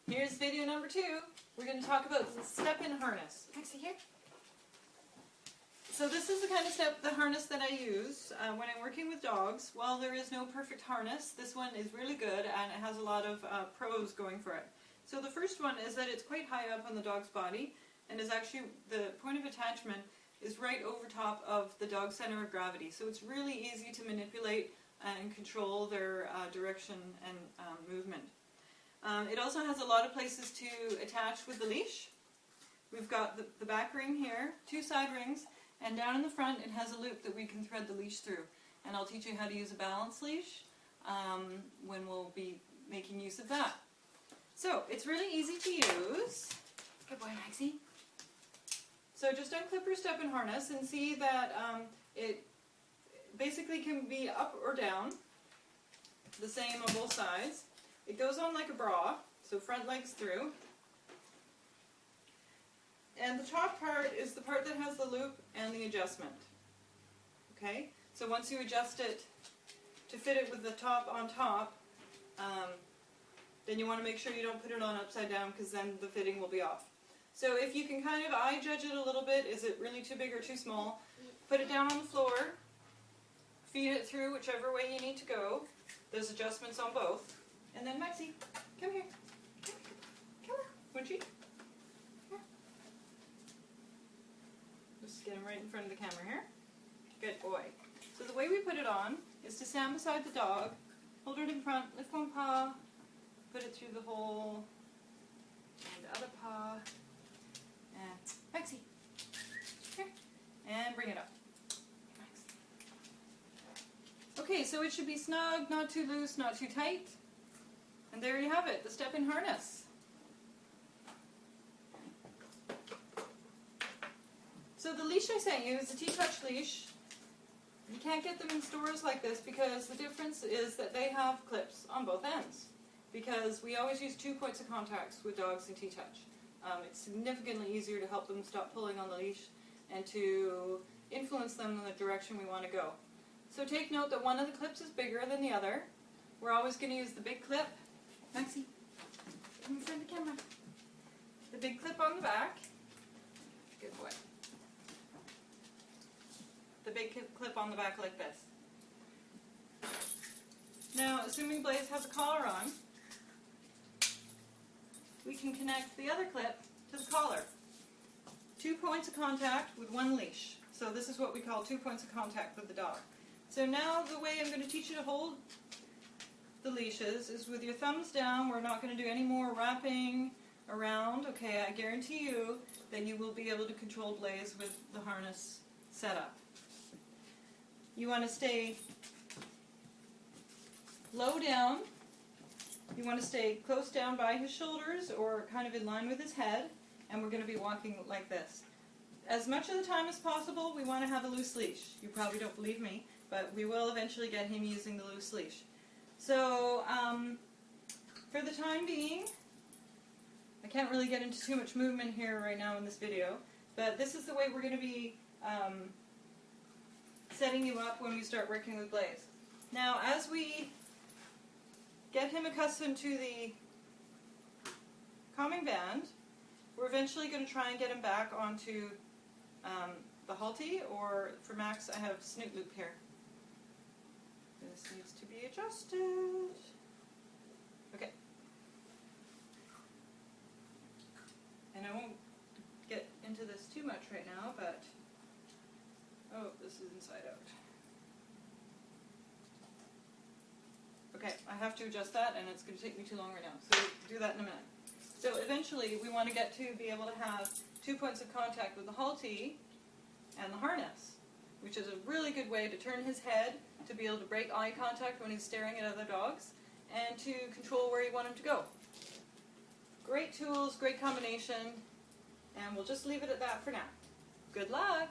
Here's video number 2. We're going to talk about the step-in harness. Maxie, here. So this is the kind of the harness that I use when I'm working with dogs. While there is no perfect harness, this one is really good and it has a lot of pros going for it. So the first one is that it's quite high up on the dog's body and is actually, the point of attachment is right over top of the dog's center of gravity. So it's really easy to manipulate and control their direction and movement. It also has a lot of places to attach with the leash. We've got the back ring here, 2 side rings, and down in the front it has a loop that we can thread the leash through. And I'll teach you how to use a balance leash when we'll be making use of that. So it's really easy to use. Good boy, Maxie. So just unclip your step-in harness and see that it basically can be up or down, the same on both sides. It goes on like a bra, so front legs through. And the top part is the part that has the loop and the adjustment. Okay? So once you adjust it to fit it with the top on top, then you want to make sure you don't put it on upside down because then the fitting will be off. So if you can kind of eye judge it a little bit, is it really too big or too small? Put it down on the floor, feed it through whichever way you need to go. There's adjustments on both. And then Maxie, come here. Come on, Munchie. Just get him right in front of the camera here. Good boy. So the way we put it on is to stand beside the dog, hold it in front, lift one paw, put it through the hole, and the other paw, and Maxie, here, and bring it up. Max. Okay, so it should be snug, not too loose, not too tight. And there you have it, the step-in harness. So the leash I sent you is a T-Touch leash. You can't get them in stores like this because the difference is that they have clips on both ends. Because we always use 2 points of contact with dogs in T-Touch. It's significantly easier to help them stop pulling on the leash and to influence them in the direction we want to go. So take note that one of the clips is bigger than the other. We're always going to use the big clip. Maxie, come in front of the camera. The big clip on the back. Good boy. The big clip on the back like this. Now, assuming Blaze has a collar on, we can connect the other clip to the collar. 2 points of contact with 1 leash. So this is what we call 2 points of contact with the dog. So now the way I'm going to teach you to hold the leashes is with your thumbs down. We're not going to do any more wrapping around. Okay, I guarantee you that you will be able to control Blaze with the harness set up. You want to stay low down. You want to stay close down by his shoulders or kind of in line with his head, and we're going to be walking like this. As much of the time as possible, we want to have a loose leash. You probably don't believe me, but we will eventually get him using the loose leash. So, for the time being, I can't really get into too much movement here right now in this video, but this is the way we're going to be setting you up when we start working with Blaze. Now, as we get him accustomed to the calming band, we're eventually going to try and get him back onto the Halti, or for Max, I have Snoot Loop here. This needs to be adjusted. Okay. And I won't get into this too much right now, but oh, this is inside out. Okay, I have to adjust that, and it's going to take me too long right now, so we'll do that in a minute. So eventually, we want to get to be able to have 2 points of contact with the Halti and the harness, which is a really good way to turn his head, to be able to break eye contact when he's staring at other dogs, and to control where you want him to go. Great tools, great combination, and we'll just leave it at that for now. Good luck!